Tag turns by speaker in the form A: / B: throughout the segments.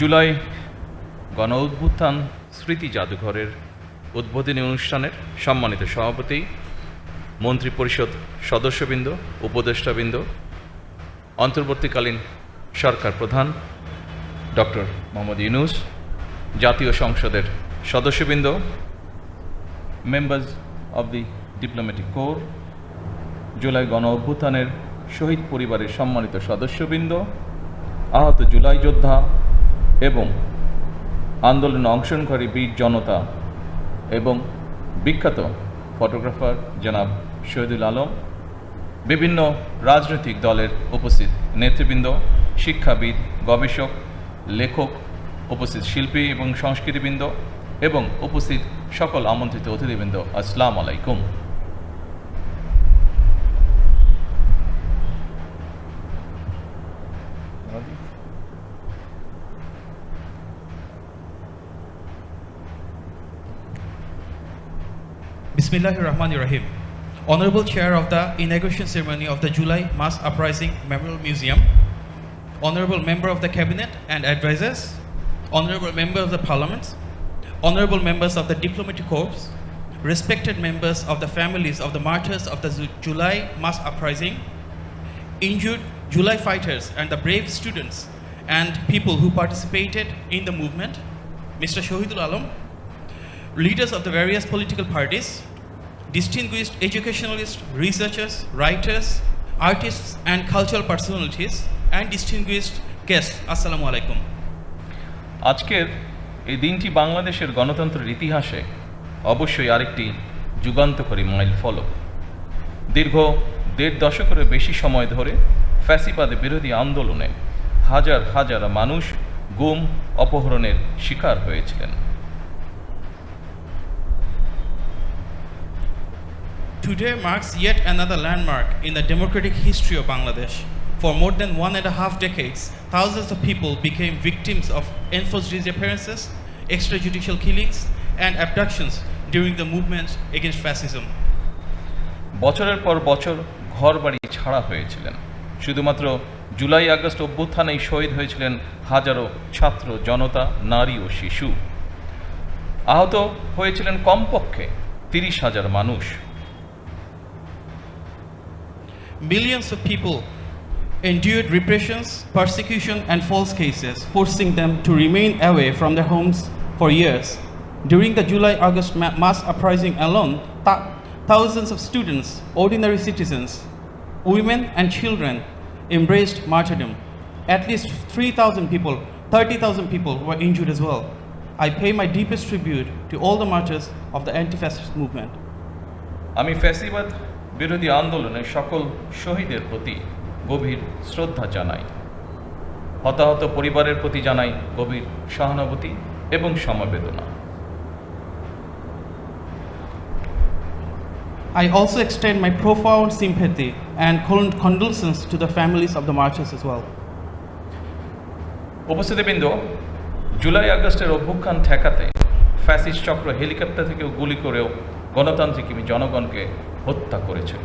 A: জুলাই গণ অভ্যুত্থান স্মৃতি জাদুঘরের উদ্বোধনী অনুষ্ঠানের সম্মানিত সভাপতি, মন্ত্রী পরিষদ সদস্যবৃন্দ, উপদেষ্টাবৃন্দ, অন্তর্বর্তীকালীন সরকার প্রধান ডক্টর মোহাম্মদ ইউনূস, জাতীয় সংসদের সদস্যবৃন্দ, members of the diplomatic core, July গণ অভ্যুত্থানের শহীদ পরিবারের সম্মানিত সদস্যবৃন্দ, আহত জুলাই যোদ্ধা এবং আন্দোলনে অংশগ্রহণকারী বীর জনতা এবং বিখ্যাত ফটোগ্রাফার জনাব শহীদুল আলম, বিভিন্ন রাজনৈতিক দলের উপস্থিত নেতৃবৃন্দ, শিক্ষাবিদ, গবেষক, লেখক, উপস্থিত শিল্পী এবং সংস্কৃতিবৃন্দ এবং উপস্থিত সকল আমন্ত্রিত অতিথিবৃন্দ, আসসালামু আলাইকুম।
B: Bismillahir Rahmanir Rahim. Honorable Chair of the inauguration ceremony of the July Mass Uprising Memorial Museum, Honorable Member of the Cabinet and Advisors, Honorable Member of the Parliament, Honorable Members of the Diplomatic Corps, respected members of the families of the martyrs of the July Mass Uprising, injured July fighters and the brave students and people who participated in the movement, Mr. Shahidul Alam, leaders of the various political parties, distinguished educationalists, researchers, writers, artists and cultural personalities, and distinguished guests, Assalamu alaikum.
A: আজকের এই দিনটি বাংলাদেশের গণতন্ত্রের ইতিহাসে অবশ্যই আরেকটি যুগান্তকারী mile ফলক। দীর্ঘ ১.৫ দশকেরও বেশি সময় ধরে ফ্যাসিবাদ বিরোধী আন্দোলনে হাজার হাজার মানুষ গুম, অপহরণের শিকার হয়েছিলেন।
B: Today marks yet another landmark in the democratic history of Bangladesh. For more than 1.5 decades, thousands of people became victims of enforced disappearances, extrajudicial killings, and abductions during the movement against fascism.
A: বছরের পর বছর ঘরবাড়ি ছাড়া হয়েছিলেন। শুধুমাত্র July August অভ্যুত্থানেই শহীদ হয়েছিলেন হাজারো ছাত্র, জনতা, নারী ও শিশু। আহত হয়েছিলেন কমপক্ষে ৩০,০০০ মানুষ।
B: Millions of people endured repressions, persecution, and false cases, forcing them to remain away from their homes for years. During the July-August mass uprising alone, thousands of students, ordinary citizens, women, and children embraced martyrdom. At least 30,000 people were injured as well. I pay my deepest tribute to all the martyrs of the anti-fascist movement.
A: আমি ফ্যাসিবাদ বিরোধী আন্দোলনে সকল শহীদের প্রতি গভীর শ্রদ্ধা জানাই। হতাহত পরিবারের প্রতি জানাই গভীর সহানুভূতি এবং সমবেদনা।
B: I also extend my profound sympathy and condolences to the families of the martyrs as well.
A: উপস্থিতিবৃন্দ, July আগস্টের অভ্যুত্থান ঠেকাতে ফ্যাসিস্ট চক্র হেলিকপ্টার থেকেও গুলি করেও গণতান্ত্রিক জনগণকে হত্যা করেছিল।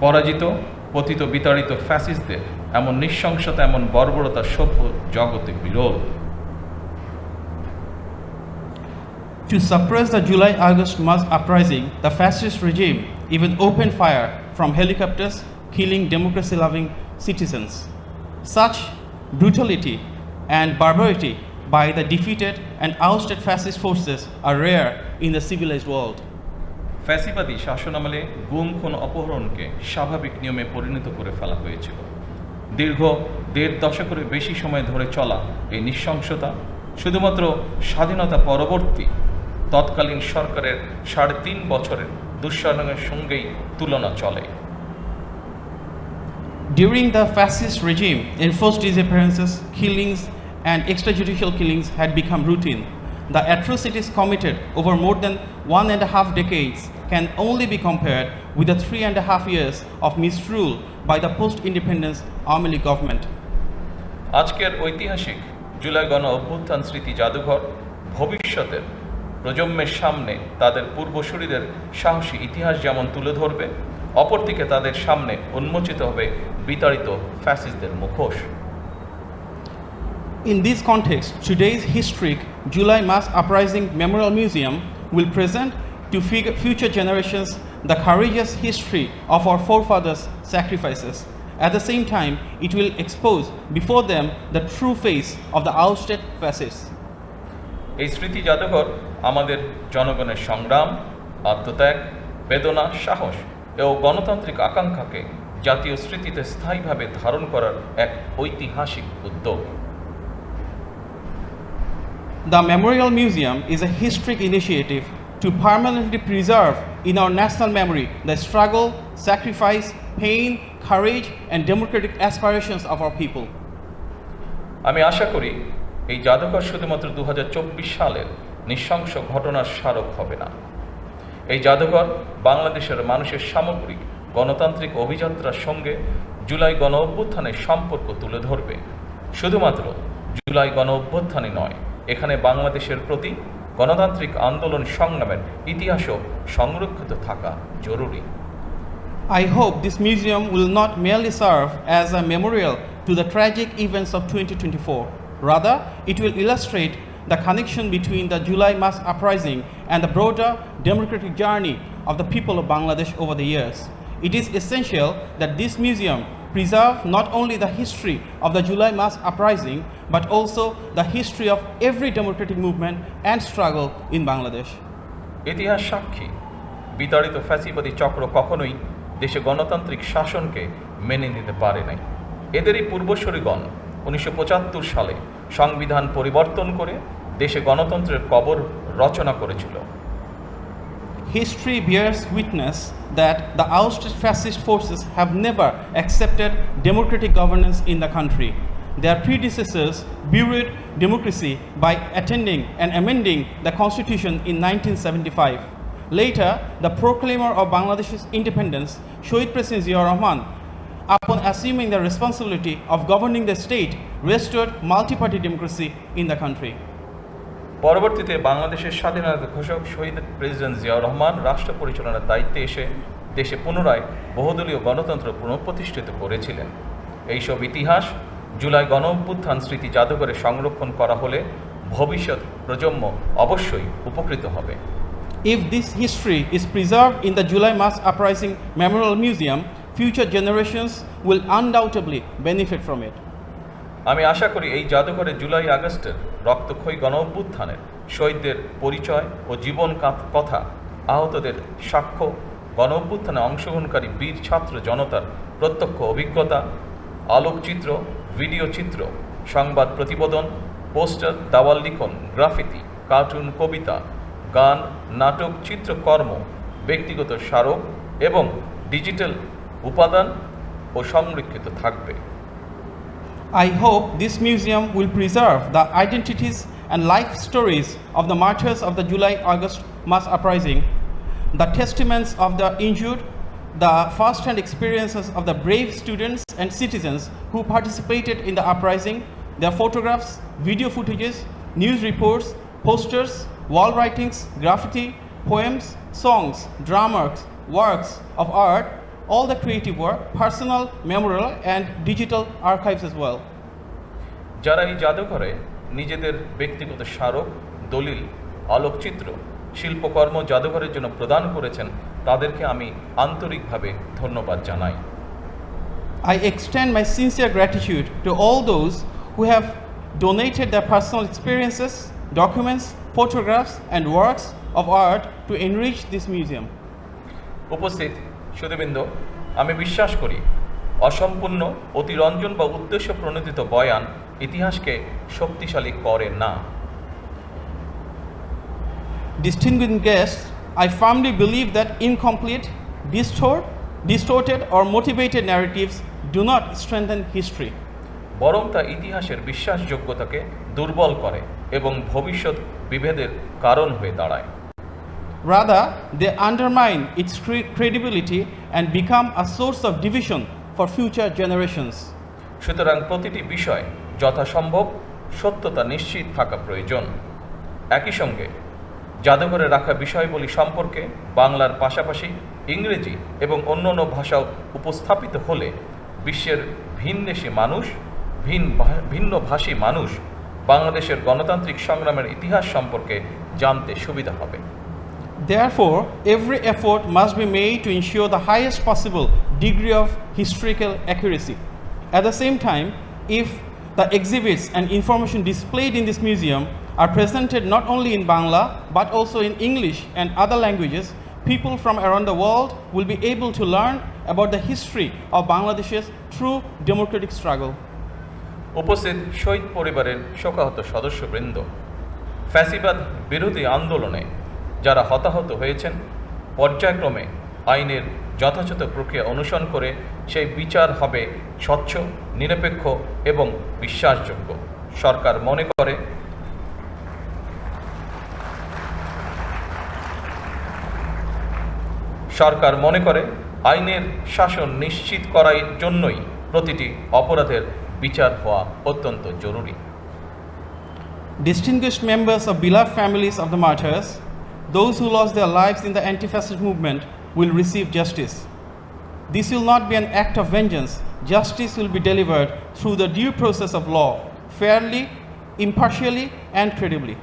A: পরাজিত, পতিত, বিতাড়িত ফ্যাসিস্টদের এমন নৃশংসতা, এমন বর্বরতা সভ্য জগতে বিরল।
B: To suppress the July-August mass uprising, the fascist regime even opened fire from helicopters, killing democracy-loving citizens. Such brutality and barbarity by the defeated and ousted fascist forces are rare in the civilized world.
A: ফ্যাসিবাদী শাসনামলে গুম, খুন, অপহরণকে স্বাভাবিক নিয়মে পরিণত করে ফেলা হয়েছিল। দীর্ঘ ১.৫ দশকের বেশি সময় ধরে চলা এই নৃশংসতা শুধুমাত্র স্বাধীনতা পরবর্তী তৎকালীন সরকারের ৩.৫ বছরের দুঃশাসনের সঙ্গেই তুলনা চলে।
B: During the fascist regime, enforced disappearances, killings, and extrajudicial killings had become routine. The atrocities committed over more than 1.5 decades can only be compared with the 3.5 years of misrule by the post-independence Awami League government.
A: আজকের ঐতিহাসিক জুলাই গণ অভ্যুত্থান স্মৃতি জাদুঘর ভবিষ্যতের প্রজন্মের সামনে তাদের পূর্বসূরিদের সাহসী ইতিহাস যেমন তুলে ধরবে, অপরদিকে তাদের সামনে উন্মোচিত হবে বিতাড়িত ফ্যাসিস্টদের মুখোশ।
B: In this context, today's historic July Mass Uprising Memorial Museum will present to future generations the courageous history of our forefathers' sacrifices. At the same time, it will expose before them the true face of the ousted fascists.
A: এই স্মৃতি জাদুঘর আমাদের জনগণের সংগ্রাম, আত্মত্যাগ, বেদনা, সাহস ও গণতান্ত্রিক আকাঙ্ক্ষাকে জাতীয় স্মৃতিতে স্থায়ীভাবে ধারণ করার এক ঐতিহাসিক উদ্যোগ।
B: The Memorial Museum is a historic initiative to permanently preserve in our national memory the struggle, sacrifice, pain, courage and democratic aspirations of our people.
A: আমি আশা করি এই জাদুঘর শুধুমাত্র 2024 সালের নৃশংস ঘটনার স্মারক হবে না। এই জাদুঘর বাংলাদেশের মানুষের সামগ্রিক গণতান্ত্রিক অভিযাত্রার সঙ্গে জুলাই গণ অভ্যুত্থানের সম্পর্ক তুলে ধরবে। শুধুমাত্র জুলাই গণ অভ্যুত্থানই নয়, এখানে বাংলাদেশের প্রতি গণতান্ত্রিক আন্দোলন সংগ্রামের ইতিহাসও সংরক্ষিত থাকা জরুরি।
B: I hope this museum will not merely serve as a memorial to the tragic events of 2024. Rather, it will illustrate the connection between the July mass uprising and the broader democratic journey of the people of Bangladesh over the years. It is essential that this museum preserve not only the history of the July mass uprising, but also the history of every democratic movement and struggle in Bangladesh.
A: ইতিহাস সাক্ষী, বিতাড়িত ফ্যাসিবাদী চক্র কখনোই দেশে গণতান্ত্রিক শাসনকে মেনে নিতে পারে নাই। এদেরই পূর্বসূরিগণ 1975 সালে সংবিধান পরিবর্তন করে দেশে গণতন্ত্রের কবর রচনা করেছিল।
B: History bears witness that the ousted fascist forces have never accepted democratic governance in the country. Their predecessors buried democracy by attending and amending the constitution in 1975. Later, the proclaimer of Bangladesh's independence, Shohid President Zia Rahman, upon assuming the responsibility of governing the state, restored multi-party democracy in the country.
A: পরবর্তীতে বাংলাদেশের স্বাধীনতা ঘোষক শহীদ president Ziaur Rahman রাষ্ট্র পরিচালনার দায়িত্বে এসে দেশে পুনরায় বহুদলীয় গণতন্ত্র পুনঃপ্রতিষ্ঠিত করেছিলেন। এইসব ইতিহাস জুলাই গণ অভ্যুত্থান স্মৃতি জাদুঘরে সংরক্ষণ করা হলে ভবিষ্যৎ প্রজন্ম অবশ্যই উপকৃত হবে।
B: If this history is preserved in the July Mass Uprising Memorial Museum, future generations will undoubtedly benefit from it.
A: আমি আশা করি এই জাদুঘরে জুলাই আগস্টের রক্তক্ষয়ী গণ অভ্যুত্থানের শহীদদের পরিচয় ও জীবন কথা, আহতদের সাক্ষ্য, গণ অভ্যুত্থানে অংশগ্রহণকারী বীর ছাত্র জনতার প্রত্যক্ষ অভিজ্ঞতা, আলোকচিত্র, ভিডিও চিত্র, সংবাদ প্রতিবেদন, পোস্টার, দাওয়াল লিখন, গ্রাফিতি, কার্টুন, কবিতা, গান, নাটক, চিত্রকর্ম, ব্যক্তিগত স্মারক এবং ডিজিটাল উপাদান ও সংরক্ষিত থাকবে।
B: I hope this museum will preserve the identities and life stories of the martyrs of the July-August mass uprising, the testaments of the injured, the first-hand experiences of the brave students and citizens who participated in the uprising, their photographs, video footages, news reports, posters, wall writings, graffiti, poems, songs, dramas, works of art, all the creative work, personal, memorial and digital archives as well.
A: যারা এই জাদুঘরে নিজেদের ব্যক্তিগত স্মারক, দলিল, আলোকচিত্র, শিল্পকর্ম জাদুঘরের জন্য প্রদান করেছেন, তাদেরকে আমি আন্তরিকভাবে ধন্যবাদ জানাই।
B: I extend my sincere gratitude to all those who have donated their personal experiences, documents, photographs and works of art to enrich this museum.
A: উপস্থিত সুধীবৃন্দ, আমি বিশ্বাস করি অসম্পূর্ণ, অতিরঞ্জন বা উদ্দেশ্য প্রণোদিত বয়ান ইতিহাসকে শক্তিশালী করে না।
B: Distinguished guests, I firmly believe that incomplete, distorted or motivated narratives do not strengthen history.
A: বরং তা ইতিহাসের বিশ্বাসযোগ্যতাকে দুর্বল করে এবং ভবিষ্যৎ বিভেদের কারণ হয়ে দাঁড়ায়।
B: Rather, they undermine its credibility and become a source of division for future generations.
A: সুতরাং প্রতিটি বিষয় যথাসম্ভব সত্যতা নিশ্চিত থাকা প্রয়োজন। একই সঙ্গে জাদুঘরে রাখা বিষয়বলী সম্পর্কে বাংলার পাশাপাশি ইংরেজি এবং অন্যান্য ভাষাও উপস্থাপিত হলে বিশ্বের ভিনদেশী মানুষ, ভিন্নভাষী মানুষ বাংলাদেশের গণতান্ত্রিক সংগ্রামের ইতিহাস সম্পর্কে জানতে সুবিধা হবে।
B: Therefore, every effort must be made to ensure the highest possible degree of historical accuracy. At the same time, if the exhibits and information displayed in this museum are presented not only in Bangla but also in English and other languages, people from around the world will be able to learn about the history of Bangladesh's true democratic struggle.
A: উপস্থিত শহীদ পরিবারের শোকাহত সদস্যবৃন্দ, ফ্যাসিবাদ বিরোধী আন্দোলনে যারা হতাহত হয়েছেন, পর্যায়ক্রমে আইনের যথাযথ প্রক্রিয়া অনুসরণ করে সেই বিচার হবে স্বচ্ছ, নিরপেক্ষ এবং বিশ্বাসযোগ্য। সরকার মনে করে আইনের শাসন নিশ্চিত করার জন্যই প্রতিটি অপরাধের বিচার হওয়া অত্যন্ত জরুরি।
B: Distinguished members of beloved families of the martyrs, those who lost their lives in the anti-fascist movement will receive justice. This will not be an act of vengeance. Justice will be delivered through the due process of law, fairly, impartially and credibly.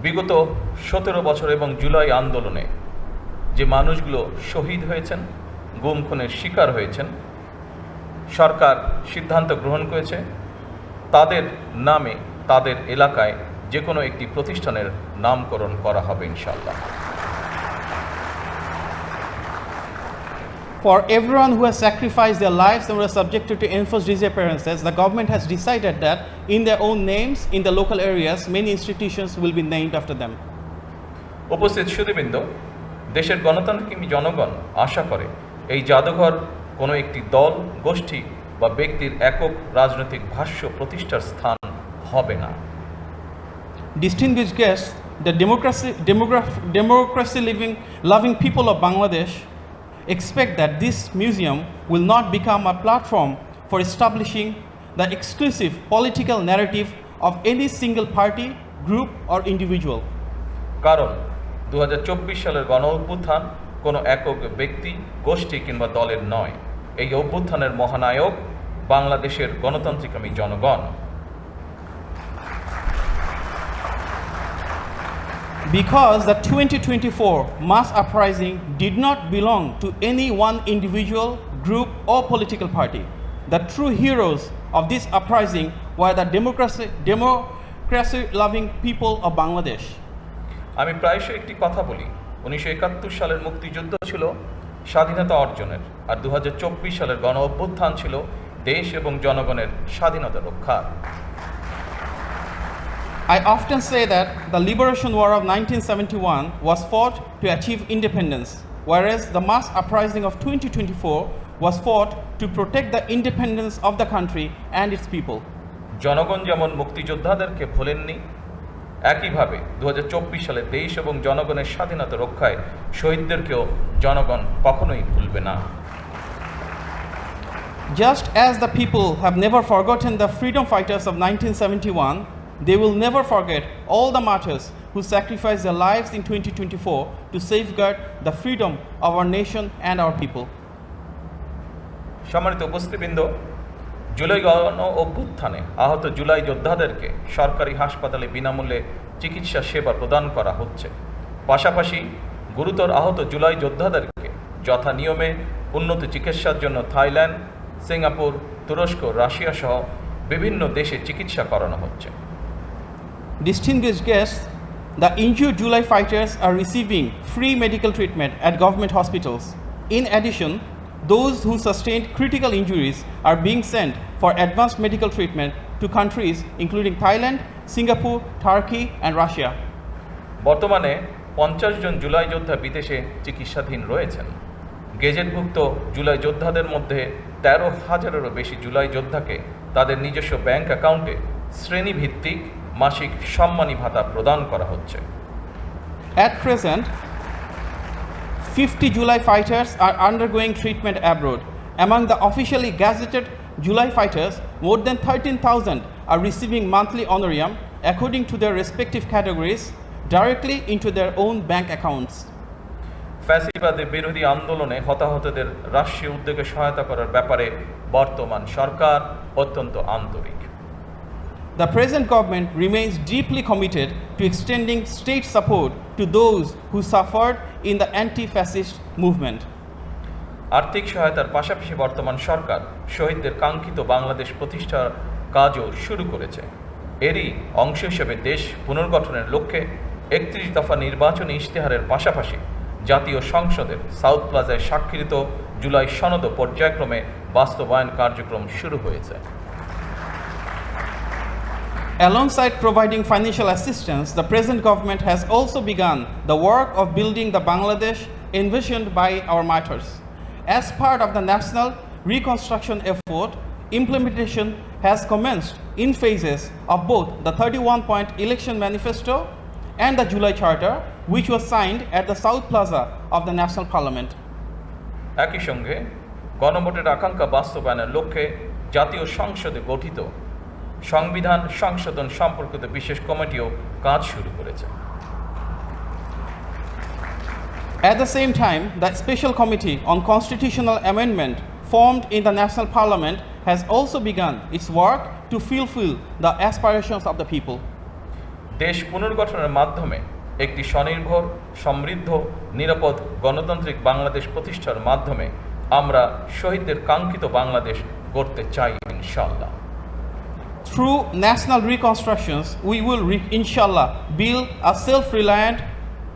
A: বিগত 17 বছর এবং জুলাই আন্দোলনে যে মানুষগুলো শহীদ হয়েছেন, গুম খুনের শিকার হয়েছেন, সরকার সিদ্ধান্ত গ্রহণ করেছে তাদের নামে তাদের এলাকায় যে কোনো একটি প্রতিষ্ঠানের নামকরণ করা হবে ইনশাআল্লাহ।
B: For everyone who has sacrificed their lives and were subjected to enforced disappearances, the government has decided that in their own names, in the local areas, many institutions will be named after them.
A: উপস্থিত সুধীবৃন্দ, দেশের গণতান্ত্রিক জনগণ আশা করে এই জাদুঘর কোনো একটি দল, গোষ্ঠী বা ব্যক্তির একক রাজনৈতিক ভাষ্য প্রতিষ্ঠার স্থান হবে না।
B: Distinguished guests, the democracy loving people of Bangladesh expect that this museum will not become a platform for establishing the exclusive political narrative of any single party, group or individual.
A: কারণ 2024 সালের গণঅভ্যুত্থান কোনো একক ব্যক্তি, গোষ্ঠী কিংবা দলের নয়। এই অভ্যুত্থানের মহানায়ক বাংলাদেশের গণতান্ত্রিকামী জনগণ।
B: Because the 2024 mass uprising did not belong to any one individual, group or political party. The true heroes of this uprising were the democracy-loving people of Bangladesh.
A: আমি প্রায়শই একটি কথা বলি, 1971 সালের মুক্তিযুদ্ধ ছিল স্বাধীনতা অর্জনের, আর 2024 সালের গণঅভ্যুত্থান ছিল দেশ এবং জনগণের স্বাধীনতা রক্ষার।
B: I often say that the liberation war of 1971 was fought to achieve independence, whereas the mass uprising of 2024 was fought to protect the independence of the country and its people.
A: জনগণ যেমন মুক্তিযোদ্ধাদেরকে ভোলেননি, একইভাবে 2024 সালে দেশ এবং জনগণের স্বাধীনতা রক্ষায় শহীদদেরকেও জনগণ কখনোই ভুলবে না।
B: Just as the people have never forgotten the freedom fighters of 1971, they will never forget all the martyrs who sacrificed their lives in 2024 to safeguard the freedom of our nation and our people.
A: সম্মানিত উপস্থিতবৃন্দ, জুলাই গণঅভ্যুত্থানে আহত জুলাই যোদ্ধাদেরকে সরকারি হাসপাতালে বিনামূল্যে চিকিৎসা সেবা প্রদান করা হচ্ছে। পাশাপাশি গুরুতর আহত জুলাই যোদ্ধাদেরকে যথা নিয়মে উন্নত চিকিৎসার জন্য থাইল্যান্ড, সিঙ্গাপুর, তুরস্ক, রাশিয়া সহ বিভিন্ন দেশে চিকিৎসা করানো হচ্ছে।
B: Distinguished guests, the injured July fighters are receiving free medical treatment at government hospitals. In addition, those who sustained critical injuries are being sent for advanced medical treatment to countries including Thailand, Singapore, Turkey and Russia.
A: বর্তমানে 50 জন জুলাই যোদ্ধা বিদেশে চিকিৎসাধীন রয়েছেন। গেজেটভুক্ত জুলাই যোদ্ধাদের মধ্যে 13,000-এরও বেশি জুলাই যোদ্ধাকে তাদের নিজস্ব ব্যাংক অ্যাকাউন্টে শ্রেণীভিত্তিক মাসিক সম্মানী ভাতা প্রদান করা হচ্ছে।
B: At present, 50 July fighters are undergoing treatment abroad. Among the officially gazetted July fighters, more than 13,000 are receiving monthly honorarium according to their respective categories directly into their own bank accounts.
A: ফ্যাসিবাদ বিরোধী আন্দোলনে হতাহতদের রাষ্ট্রীয় উদ্যোগে সহায়তা করার ব্যাপারে বর্তমান সরকার অত্যন্ত আন্তরিক।
C: the present government remains deeply committed to extending state support to those who suffered in the anti-fascist movement.
A: আর্থিক সহায়তার পাশাপাশি বর্তমান সরকার শহীদদের কাঙ্ক্ষিত বাংলাদেশ প্রতিষ্ঠার কাজও শুরু করেছে। এরই অংশ হিসেবে দেশ পুনর্গঠনের লক্ষ্যে ৩১ দফা নির্বাচনী ইশতেহারের পাশাপাশি জাতীয় সংসদের সাউথ প্লাজায় স্বাক্ষরিত জুলাই সনদ পর্যায়ক্রমে বাস্তবায়ন কার্যক্রম শুরু হয়েছে।
C: Alongside providing financial assistance, the present government has also begun the work of building the Bangladesh envisioned by our martyrs. As part of the national reconstruction effort, implementation has commenced in phases of both the 31-point election manifesto and the July Charter, which was signed at the South Plaza of the National Parliament.
A: একই সঙ্গে গণভোটের আকাঙ্ক্ষা বাস্তবায়নের লক্ষ্যে জাতীয় সংসদে গঠিত সংবিধান সংশোধন সম্পর্কিত বিশেষ কমিটিও কাজ শুরু করেছে।
C: At the same time, the Special Committee on Constitutional Amendment formed in the National Parliament has also begun its work to fulfill the aspirations of the people.
A: দেশ পুনর্গঠনের মাধ্যমে একটি স্বনির্ভর, সমৃদ্ধ, নিরাপদ গণতান্ত্রিক বাংলাদেশ প্রতিষ্ঠার মাধ্যমে আমরা শহীদদের কাঙ্ক্ষিত বাংলাদেশ গড়তে চাই ইনশাআল্লাহ।
C: Through national reconstructions, we will inshallah build a self-reliant,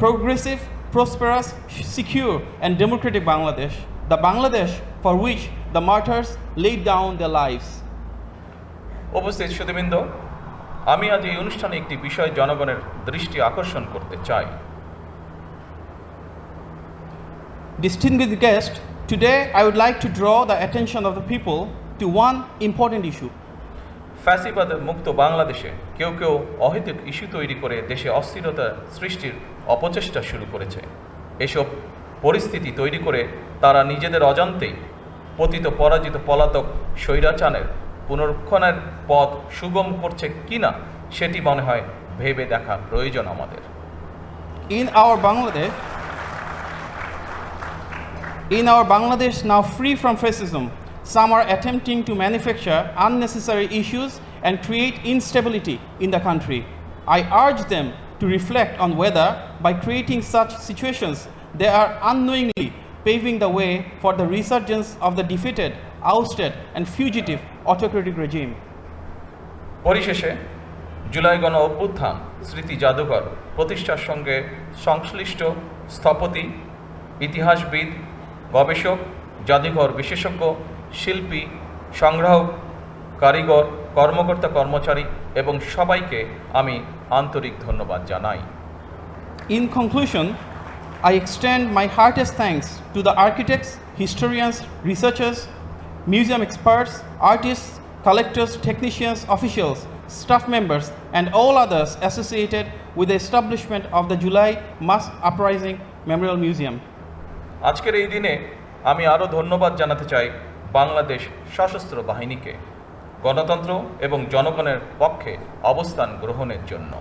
C: progressive, prosperous, secure and democratic Bangladesh, the Bangladesh for which the martyrs laid down their lives.
A: উপস্থিত সুধীবৃন্দ, আমি আজ এই অনুষ্ঠানে একটি বিষয় জনগণের দৃষ্টি আকর্ষণ করতে চাই।
C: Distinguished guests, today I would like to draw the attention of the people to one important issue.
A: ফ্যাসিবাদ মুক্ত বাংলাদেশে কেউ কেউ অহেতুক ইস্যু তৈরি করে দেশে অস্থিরতা সৃষ্টির অপচেষ্টা শুরু করেছে। এসব পরিস্থিতি তৈরি করে তারা নিজেদের অজান্তেই পতিত পরাজিত পলাতক স্বৈরাচারের পুনরুত্থানের পথ সুগম করছে কিনা সেটি মনে হয় ভেবে দেখা প্রয়োজন আমাদের।
C: In our Bangladesh now free from fascism, some are attempting to manufacture unnecessary issues and create instability in the country. I urge them to reflect on whether, by creating such situations, they are unknowingly paving the way for the resurgence of the defeated, ousted and fugitive autocratic regime.
A: পরিশেষে জুলাই গণ অভ্যুত্থান স্মৃতি জাদুঘর প্রতিষ্ঠার সঙ্গে সংশ্লিষ্ট স্থপতি, ইতিহাসবিদ, গবেষক, জাদুঘর বিশেষজ্ঞ, শিল্পী, সংগ্রাহক, কারিগর, কর্মকর্তা কর্মচারী এবং সবাইকে আমি আন্তরিক ধন্যবাদ জানাই।
C: In conclusion, I extend my heartiest thanks to the architects, historians, researchers, museum experts, artists, collectors, technicians, officials, staff members and all others associated with the establishment of the July Mass Uprising Memorial Museum.
A: আজকের এই দিনে আমি আরও ধন্যবাদ জানাতে চাই বাংলাদেশ সশস্ত্র বাহিনীকে গণতন্ত্র এবং জনগণের পক্ষে অবস্থান গ্রহণের জন্য।